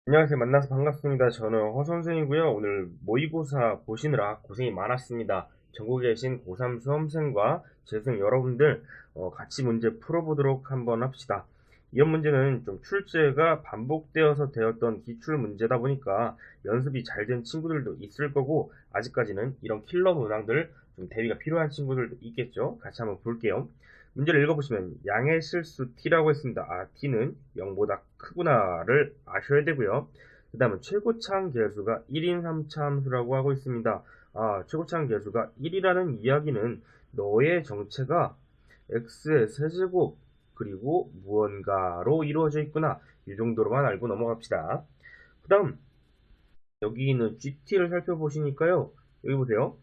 안녕하세요. 만나서 반갑습니다. 저는 허 선생이고요. 오늘 모의고사 보시느라 고생이 많았습니다. 전국에 계신 고3 수험생과 재수생 여러분들 같이 문제 풀어보도록 한번 합시다. 이번 문제는 좀 출제가 반복되어서 되었던 기출 문제다 보니까 연습이 잘 된 친구들도 있을 거고 아직까지는 이런 킬러 문항들 좀 대비가 필요한 친구들도 있겠죠. 같이 한번 볼게요. 문제를 읽어보시면 양의 실수 t라고 했습니다. t는 0보다 크구나를 아셔야 되고요. 그 다음은 최고차항 계수가 1인 3차 함수라고 하고 있습니다. 최고차항 계수가 1이라는 이야기는 너의 정체가 x의 세제곱 그리고 무언가로 이루어져 있구나. 이 정도로만 알고 넘어갑시다. 그 다음 여기 있는 GT를 살펴보시니까요. 여기 보세요.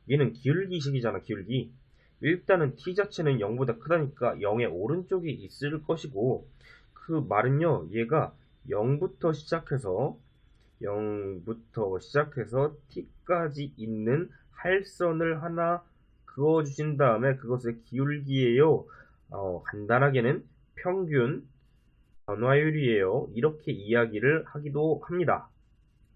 얘는 기울기식이잖아, 기울기. 일단은 t 자체는 0보다 크다니까 0의 오른쪽이 있을 것이고 그 말은요. 얘가 0부터 시작해서 t까지 있는 할선을 하나 그어주신 다음에 그것의 기울기예요. 간단하게는 평균 변화율이에요. 이렇게 이야기를 하기도 합니다.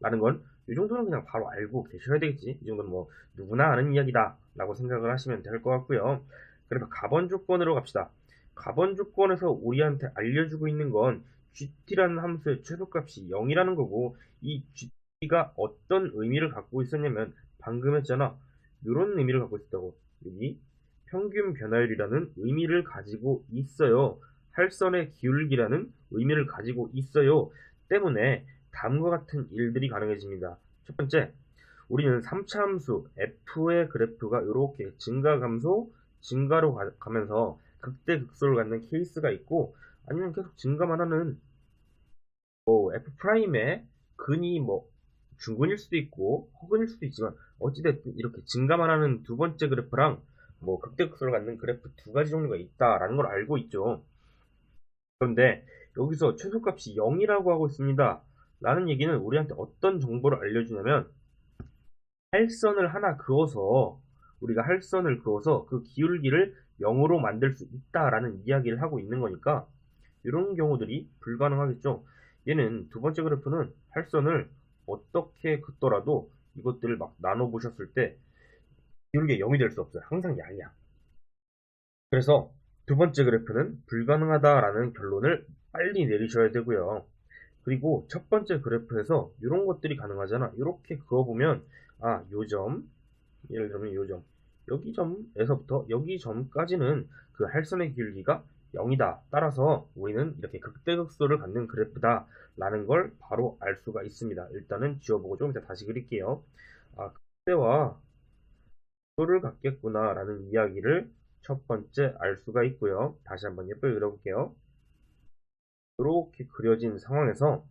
라는 건 이 정도는 그냥 바로 알고 계셔야 되겠지. 이 정도는 뭐 누구나 아는 이야기다 라고 생각을 하시면 될 것 같고요. 그래서 가번 조건으로 갑시다. 가번 조건에서 우리한테 알려주고 있는 건 GT라는 함수의 최소값이 0이라는 거고 이 GT가 어떤 의미를 갖고 있었냐면 방금 했잖아. 이런 의미를 갖고 있었다고. 여기 평균 변화율이라는 의미를 가지고 있어요. 할선의 기울기라는 의미를 가지고 있어요. 때문에 다음과 같은 일들이 가능해집니다. 첫 번째, 우리는 3차 함수 f의 그래프가 이렇게 증가 감소, 증가로 가면서 극대극소를 갖는 케이스가 있고 아니면 계속 증가만 하는 f'의 근이 중근일 수도 있고 허근일 수도 있지만 어찌됐든 이렇게 증가만 하는 두 번째 그래프랑 극대극소를 갖는 그래프 두 가지 종류가 있다라는 걸 알고 있죠. 그런데 여기서 최소값이 0이라고 하고 있습니다. 라는 얘기는 우리한테 어떤 정보를 알려주냐면 우리가 할선을 그어서 그 기울기를 0으로 만들 수 있다라는 이야기를 하고 있는 거니까 이런 경우들이 불가능하겠죠. 얘는 두 번째 그래프는 할선을 어떻게 긋더라도 이것들을 막 나눠 보셨을 때 기울기가 0이 될 수 없어요. 항상 양이야. 그래서 두 번째 그래프는 불가능하다라는 결론을 빨리 내리셔야 되고요. 그리고 첫 번째 그래프에서 이런 것들이 가능하잖아. 이렇게 그어보면 요 점, 예를 들면 요 점, 여기 점에서부터 여기 점까지는 그 할선의 기울기가 0이다. 따라서 우리는 이렇게 극대극소를 갖는 그래프다 라는 걸 바로 알 수가 있습니다. 일단은 지워보고 좀 이따 다시 그릴게요. 극대와 극소를 갖겠구나 라는 이야기를 첫 번째 알 수가 있고요. 다시 한번 예쁘게 그려볼게요. 이렇게 그려진 상황에서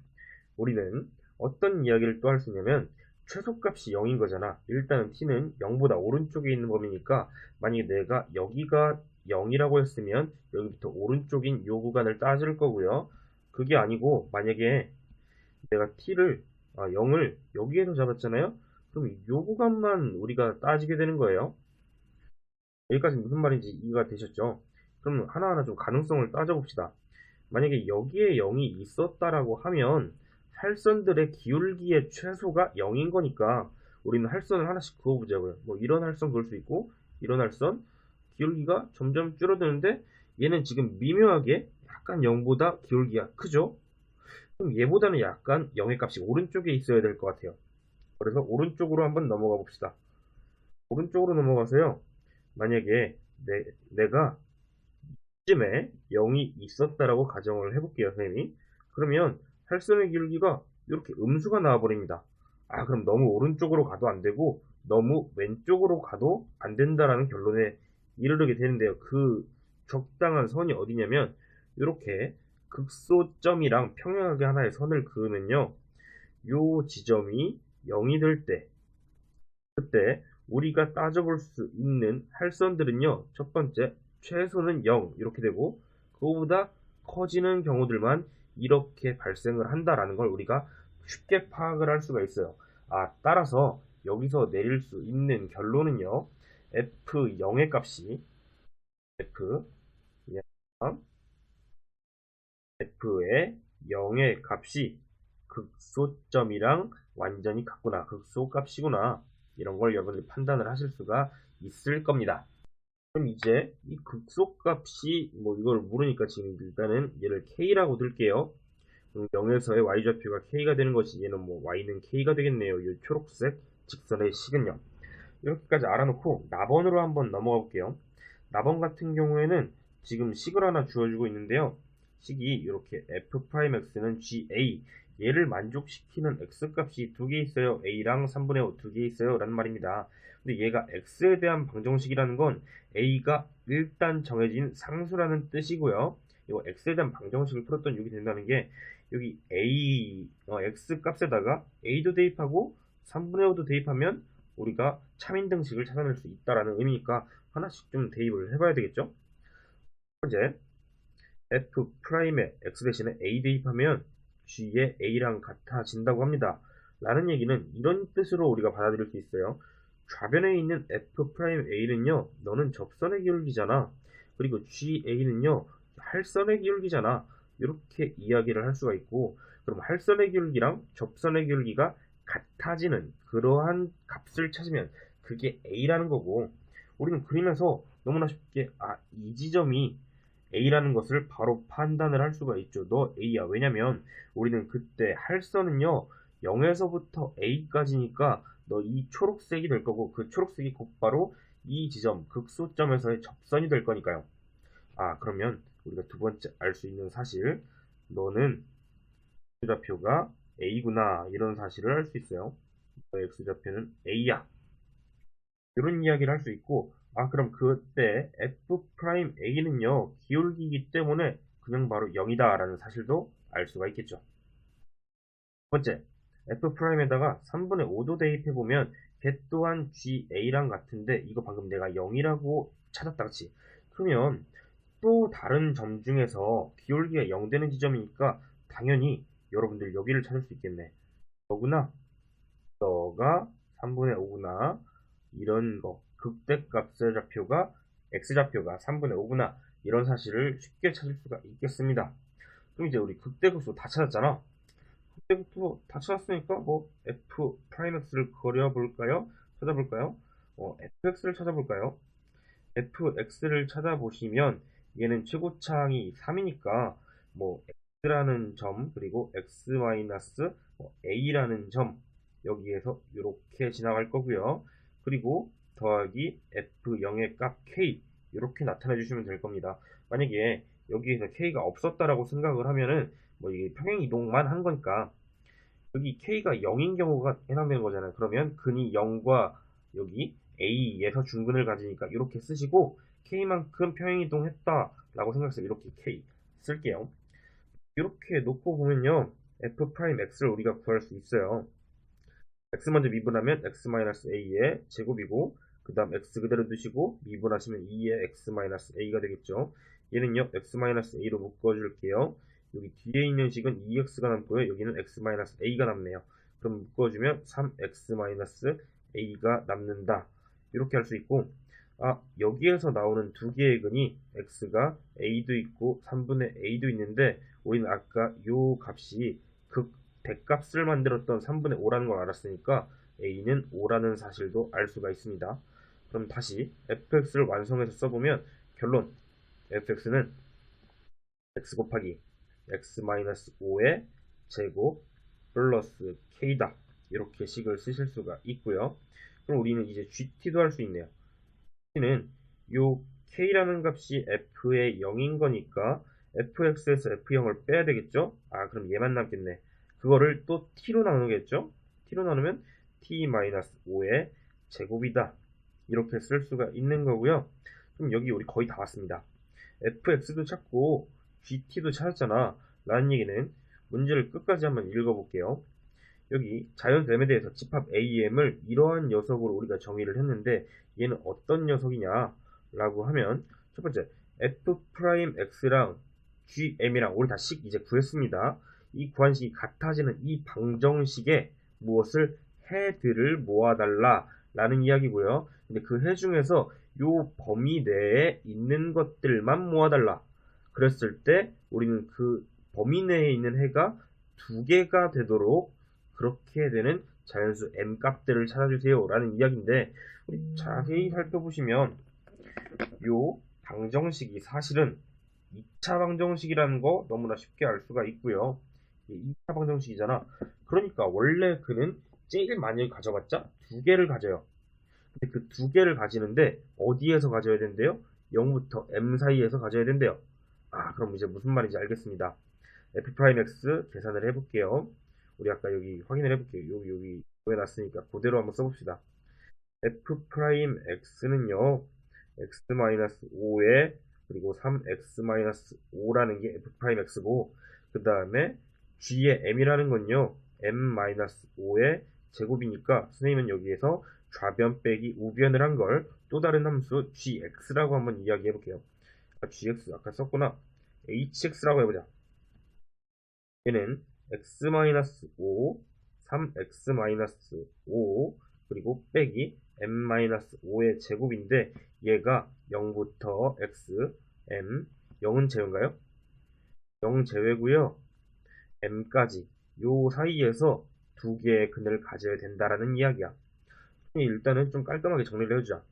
우리는 어떤 이야기를 또 할 수 있냐면 최소값이 0인 거잖아. 일단은 t는 0보다 오른쪽에 있는 범위니까 만약에 내가 여기가 0이라고 했으면 여기부터 오른쪽인 요 구간을 따질 거고요. 그게 아니고 만약에 내가 t를 0을 여기에서 잡았잖아요. 그럼 요 구간만 우리가 따지게 되는 거예요. 여기까지 무슨 말인지 이해가 되셨죠? 그럼 하나하나 좀 가능성을 따져봅시다. 만약에 여기에 0이 있었다라고 하면 할선들의 기울기의 최소가 0인 거니까 우리는 할선을 하나씩 그어보자고요. 이런 할선 그을 수 있고 이런 할선 기울기가 점점 줄어드는데 얘는 지금 미묘하게 약간 0보다 기울기가 크죠? 그럼 얘보다는 약간 0의 값이 오른쪽에 있어야 될 것 같아요. 그래서 오른쪽으로 한번 넘어가 봅시다. 오른쪽으로 넘어가서요. 만약에 내가 쯤에 0이 있었다라고 가정을 해볼게요, 선생님이. 그러면 할선의 기울기가 이렇게 음수가 나와버립니다. 그럼 너무 오른쪽으로 가도 안 되고 너무 왼쪽으로 가도 안 된다라는 결론에 이르게 되는데요. 그 적당한 선이 어디냐면 이렇게 극소점이랑 평행하게 하나의 선을 그으면요. 요 지점이 0이 될 때, 그때 우리가 따져볼 수 있는 할선들은요. 첫 번째, 최소는 0 이렇게 되고 그거보다 커지는 경우들만 이렇게 발생을 한다라는 걸 우리가 쉽게 파악을 할 수가 있어요. 따라서 여기서 내릴 수 있는 결론은요. f0의 값이 f f의 0의 값이 극소점이랑 완전히 같구나, 극소값이구나, 이런 걸 여러분들이 판단을 하실 수가 있을 겁니다. 그럼 이제 이 극소값이 뭐 이걸 모르니까 지금 일단은 얘를 k라고 들게요. 0에서의 y좌표가 k가 되는 것이, 얘는 뭐 y는 k가 되겠네요. 이 초록색 직선의 식은요. 이렇게까지 알아놓고 나번으로 한번 넘어가 볼게요. 나번 같은 경우에는 지금 식을 하나 주어주고 있는데요. 식이 이렇게 f'x는 ga, 얘를 만족시키는 x값이 두 개 있어요. a랑 3분의 5 두 개 있어요 라는 말입니다. 근데 얘가 x에 대한 방정식이라는 건 a가 일단 정해진 상수라는 뜻이고요. 이거 x에 대한 방정식을 풀었던 이유가 된다는 게, 여기 x 값에다가 a도 대입하고 3분의 5도 대입하면 우리가 차민등식을 찾아낼 수 있다라는 의미니까 하나씩 좀 대입을 해봐야 되겠죠. 현재 f'에 x 대신에 a 대입하면 g의 a랑 같아진다고 합니다. 라는 얘기는 이런 뜻으로 우리가 받아들일 수 있어요. 좌변에 있는 f'a는요, 너는 접선의 기울기잖아. 그리고 ga는요, 할선의 기울기잖아. 이렇게 이야기를 할 수가 있고, 그럼 할선의 기울기랑 접선의 기울기가 같아지는 그러한 값을 찾으면 그게 a라는 거고, 우리는 그리면서 너무나 쉽게 이 지점이 a라는 것을 바로 판단을 할 수가 있죠. 너 a야. 왜냐면 우리는 그때 할선은요, 0에서부터 a까지니까 너 이 초록색이 될 거고, 그 초록색이 곧바로 이 지점 극소점에서의 접선이 될 거니까요. 그러면 우리가 두 번째 알 수 있는 사실, 너는 x좌표가 a구나, 이런 사실을 알 수 있어요. 너의 x좌표는 a야. 이런 이야기를 할 수 있고, 그럼 그때 f'a는요, 기울기이기 때문에 그냥 바로 0이다 라는 사실도 알 수가 있겠죠. 두 번째, f'에다가 3분의 5도 대입해보면 걔 또한 ga랑 같은데, 이거 방금 내가 0이라고 찾았다, 그치? 그러면 또 다른 점 중에서 기울기가 0 되는 지점이니까 당연히 여러분들 여기를 찾을 수 있겠네. 너구나, 너가 3분의 5구나, 이런 거, 극대값의 좌표가 x좌표가 3분의 5구나, 이런 사실을 쉽게 찾을 수가 있겠습니다. 그럼 이제 우리 극대극소 다 찾았잖아. 극대극소 다 찾았으니까 뭐 f'x를 그려볼까요? 찾아볼까요? fx를 찾아볼까요? fx를 찾아보시면 얘는 최고차항이 3이니까 뭐 x라는 점, 그리고 x-a라는 점, 여기에서 이렇게 지나갈 거고요. 그리고 더하기 f0의 값 k, 이렇게 나타내 주시면 될 겁니다. 만약에 여기에서 k가 없었다라고 생각을 하면은 뭐 이게 평행 이동만 한 거니까 여기 k가 0인 경우가 해당되는 거잖아요. 그러면 근이 0과 여기 a에서 중근을 가지니까 이렇게 쓰시고, k만큼 평행이동했다 라고 생각해서 이렇게 k 쓸게요. 이렇게 놓고 보면요, f'x를 우리가 구할 수 있어요. x 먼저 미분하면 x-a의 제곱이고, 그 다음 x 그대로 두시고 미분하시면 2의 x-a가 되겠죠. 얘는요, x-a로 묶어줄게요. 여기 뒤에 있는 식은 2x가 남고요, 여기는 x-a가 남네요. 그럼 묶어주면 3x-a가 남는다, 이렇게 할 수 있고, 여기에서 나오는 두 개의 근이 x가 a도 있고 3분의 a도 있는데, 우리는 아까 요 값이 대값을 만들었던 3분의 5라는 걸 알았으니까 a는 5라는 사실도 알 수가 있습니다. 그럼 다시 fx를 완성해서 써보면 결론, fx는 x 곱하기 x-5의 제곱 플러스 k다, 이렇게 식을 쓰실 수가 있고요. 그럼 우리는 이제 gt도 할 수 있네요. gt는 요 k라는 값이 f의 0인 거니까 fx에서 f0을 빼야 되겠죠. 그럼 얘만 남겠네. 그거를 또 t로 나누겠죠. t로 나누면 t-5의 제곱이다, 이렇게 쓸 수가 있는 거고요. 그럼 여기 우리 거의 다 왔습니다. fx도 찾고 gt도 찾았잖아 라는 얘기는, 문제를 끝까지 한번 읽어볼게요. 여기 자연셈에 대해서 집합 AM을 이러한 녀석으로 우리가 정의를 했는데, 얘는 어떤 녀석이냐 라고 하면, 첫 번째 f'x랑 gm이랑 우리 다 식 이제 구했습니다. 이 구한식이 같아지는 이 방정식에 무엇을 해들을 모아달라 라는 이야기고요. 근데 그 해 중에서 요 범위 내에 있는 것들만 모아달라 그랬을 때, 우리는 그 범위 내에 있는 해가 두 개가 되도록 그렇게 되는 자연수 m 값들을 찾아주세요 라는 이야기인데, 우리 자세히 살펴보시면 요 방정식이 사실은 2차 방정식이라는 거 너무나 쉽게 알 수가 있고요. 2차 방정식이잖아. 그러니까 원래 그는 제일 많이 가져봤자 두 개를 가져요. 근데 그 두 개를 가지는데 어디에서 가져야 된대요? 0부터 m 사이에서 가져야 된대요. 그럼 이제 무슨 말인지 알겠습니다. f'x 계산을 해볼게요. 우리 아까 여기 확인을 해볼게요. 여기 구해놨으니까 그대로 한번 써봅시다. f'x는요, x-5에 그리고 3x-5라는 게 f'x고, 그 다음에 g의 m이라는 건요, m-5의 제곱이니까 선생님은 여기에서 좌변 빼기 우변을 한 걸 또 다른 함수 gx라고 한번 이야기해 볼게요. gx 아까 썼구나. hx라고 해보자. 얘는 x-5, 3x-5 그리고 빼기 m-5의 제곱인데, 얘가 0부터 x, m, 0은 제외인가요? 0 제외고요. m까지 요 사이에서 두 개의 근을 가져야 된다라는 이야기야. 일단은 좀 깔끔하게 정리를 해주자.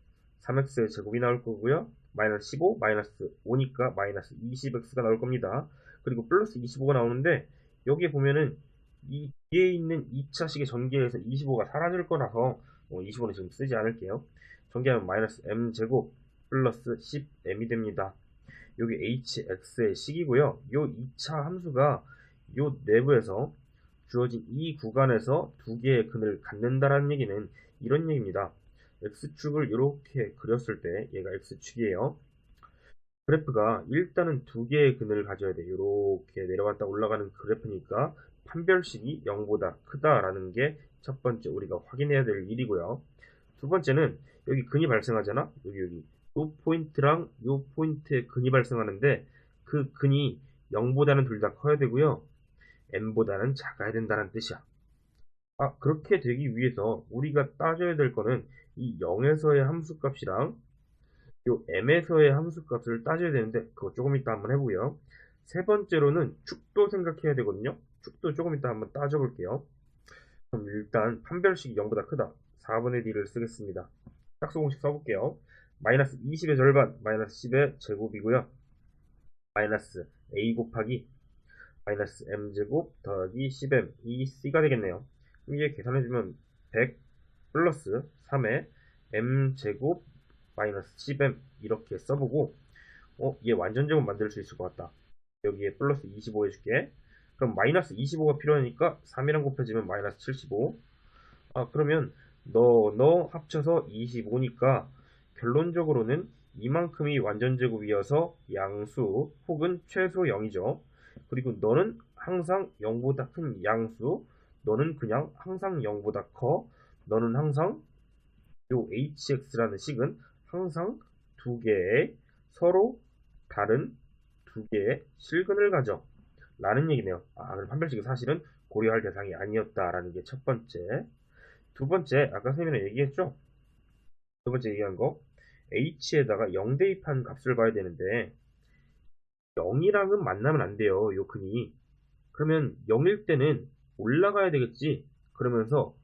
3x의 제곱이 나올 거고요. 마이너스 15, 마이너스 5니까 마이너스 20x가 나올 겁니다. 그리고 플러스 25가 나오는데, 여기에 보면은 이 뒤에 있는 2차식의 전개에서 25가 사라질 거라서 25는 지금 쓰지 않을게요. 전개하면 마이너스 m제곱 플러스 10m이 됩니다. 여기 hx의 식이고요. 요 2차 함수가 요 내부에서 주어진 이 구간에서 두 개의 근을 갖는다라는 얘기는 이런 얘기입니다. x축을 이렇게 그렸을 때 얘가 x축이에요. 그래프가 일단은 두 개의 근을 가져야 돼. 이렇게 내려갔다 올라가는 그래프니까 판별식이 0보다 크다라는 게 첫 번째 우리가 확인해야 될 일이고요. 두 번째는 여기 근이 발생하잖아. 여기 요 포인트랑 요 포인트에 근이 발생하는데, 그 근이 0보다는 둘 다 커야 되고요. m보다는 작아야 된다는 뜻이야. 그렇게 되기 위해서 우리가 따져야 될 거는 이 0에서의 함수값이랑 요 m에서의 함수값을 따져야 되는데, 그거 조금 이따 한번 해보고요. 세 번째로는 축도 생각해야 되거든요. 축도 조금 이따 한번 따져볼게요. 그럼 일단 판별식이 0보다 크다. 4분의 d를 쓰겠습니다. 짝수 공식 써볼게요. 마이너스 20의 절반, 마이너스 10의 제곱이고요. 마이너스 a 곱하기 마이너스 m제곱 더하기 10m, 이 c가 되겠네요. 그럼 이게 계산해주면 100 플러스 3의 m제곱 마이너스 10m 이렇게 써보고, 얘 완전제곱 만들 수 있을 것 같다. 여기에 플러스 25 해줄게. 그럼 마이너스 25가 필요하니까 3이랑 곱해지면 마이너스 75. 그러면 너 합쳐서 25니까 결론적으로는 이만큼이 완전제곱이어서 양수 혹은 최소 0이죠. 그리고 너는 항상 0보다 큰 양수, 너는 그냥 항상 0보다 커, 너는 항상 요 hx라는 식은 항상 두 개의 서로 다른 두 개의 실근을 가져 라는 얘기네요. 그럼 판별식이 사실은 고려할 대상이 아니었다라는 게 첫 번째. 두 번째, 아까 선생님이 얘기했죠? 두 번째 얘기한 거, h에다가 0 대입한 값을 봐야 되는데 0이랑은 만나면 안 돼요, 요 근이. 그러면 0일 때는 올라가야 되겠지. 그러면서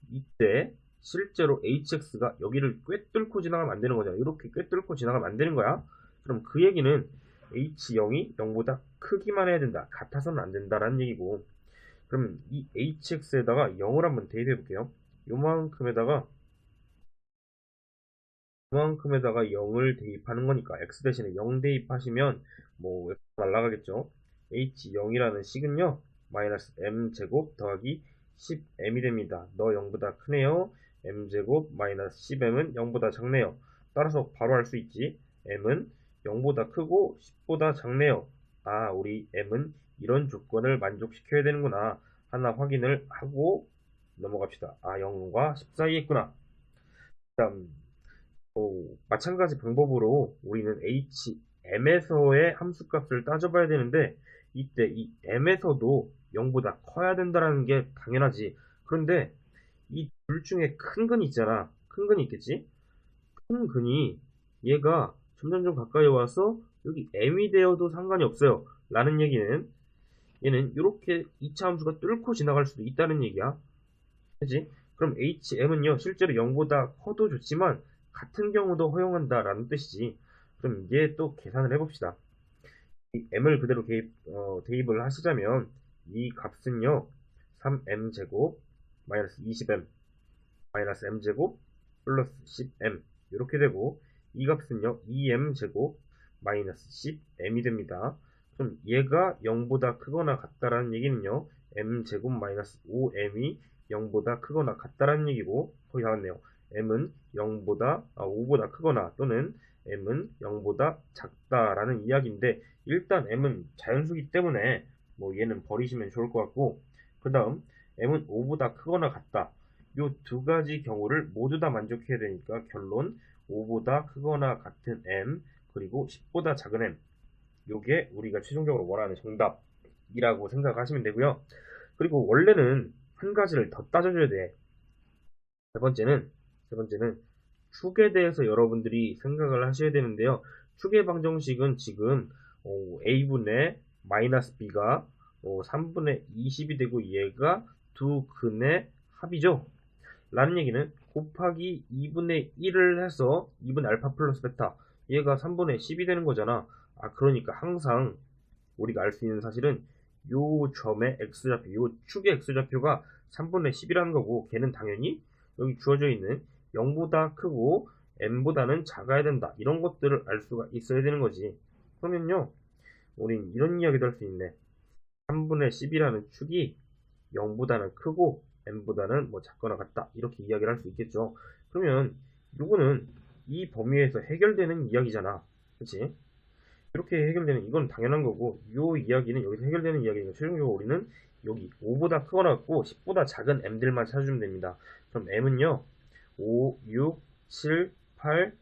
이때 실제로 hx가 여기를 꿰뚫고 지나가면 안 되는 거잖아. 이렇게 꿰뚫고 지나가면 안 되는 거야. 그럼 그 얘기는 h0이 0보다 크기만 해야 된다. 같아서는 안 된다라는 얘기고. 그럼 이 hx에다가 0을 한번 대입해 볼게요. 요만큼에다가 0을 대입하는 거니까 x 대신에 0 대입하시면 뭐 x 날라가겠죠. h0이라는 식은요, 마이너스 m제곱 더하기 10m이 됩니다. 너 0보다 크네요. m제곱 마이너스 10m은 0보다 작네요. 따라서 바로 알 수 있지. m은 0보다 크고 10보다 작네요. 우리 m은 이런 조건을 만족시켜야 되는구나. 하나 확인을 하고 넘어갑시다. 0과 10 사이에 있구나. 다음, 마찬가지 방법으로 우리는 m에서의 함수값을 따져봐야 되는데, 이때 이 m에서도 0보다 커야 된다는 게 당연하지. 그런데 이 둘 중에 큰 근이 있잖아. 큰 근이 있겠지? 큰 근이 얘가 점점 가까이 와서 여기 m이 되어도 상관이 없어요. 라는 얘기는 얘는 이렇게 2차 함수가 뚫고 지나갈 수도 있다는 얘기야. 그치? 그럼 HM은요, 실제로 0보다 커도 좋지만 같은 경우도 허용한다라는 뜻이지. 그럼 이제 또 계산을 해봅시다. 이 m을 그대로 대입을 하시자면 이 값은요, 3m제곱 마이너스 20m 마이너스 m제곱 플러스 10m 이렇게 되고, 이 값은요 2m제곱 마이너스 10m이 됩니다. 그럼 얘가 0보다 크거나 같다라는 얘기는요, m제곱 마이너스 5m이 0보다 크거나 같다라는 얘기고, 거의 다 왔네요. m은 5보다 크거나 또는 m은 0보다 작다라는 이야기인데, 일단 m은 자연수기 때문에 뭐 얘는 버리시면 좋을 것 같고, 그 다음 m은 5보다 크거나 같다, 요 두 가지 경우를 모두 다 만족해야 되니까 결론 5보다 크거나 같은 m 그리고 10보다 작은 m, 요게 우리가 최종적으로 원하는 정답이라고 생각하시면 되고요. 그리고 원래는 한 가지를 더 따져줘야 돼. 세 번째는 축에 대해서 여러분들이 생각을 하셔야 되는데요. 축의 방정식은 지금 a분의 마이너스 b가 3분의 20이 되고, 얘가 두 근의 합이죠. 라는 얘기는 곱하기 2분의 1을 해서 2분의 알파 플러스 베타, 얘가 3분의 10이 되는 거잖아. 그러니까 항상 우리가 알 수 있는 사실은 요 점의 x좌표, 요 축의 x좌표가 3분의 10이라는 거고, 걔는 당연히 여기 주어져 있는 0보다 크고 m보다는 작아야 된다, 이런 것들을 알 수가 있어야 되는 거지. 그러면요, 우린 이런 이야기도 할 수 있네. 3분의 10이라는 축이 0보다는 크고 m보다는 뭐 작거나 같다, 이렇게 이야기를 할 수 있겠죠. 그러면 요거는 이 범위에서 해결되는 이야기잖아. 그치? 이렇게 해결되는, 이건 당연한 거고, 요 이야기는 여기서 해결되는 이야기니까 최종적으로 우리는 여기 5보다 크거나 같고 10보다 작은 m들만 찾아주면 됩니다. 그럼 m은요 5, 6, 7, 8,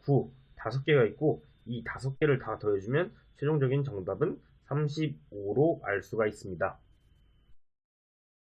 9 다섯 개가 있고, 이 다섯 개를 다 더해주면 최종적인 정답은 35로 알 수가 있습니다.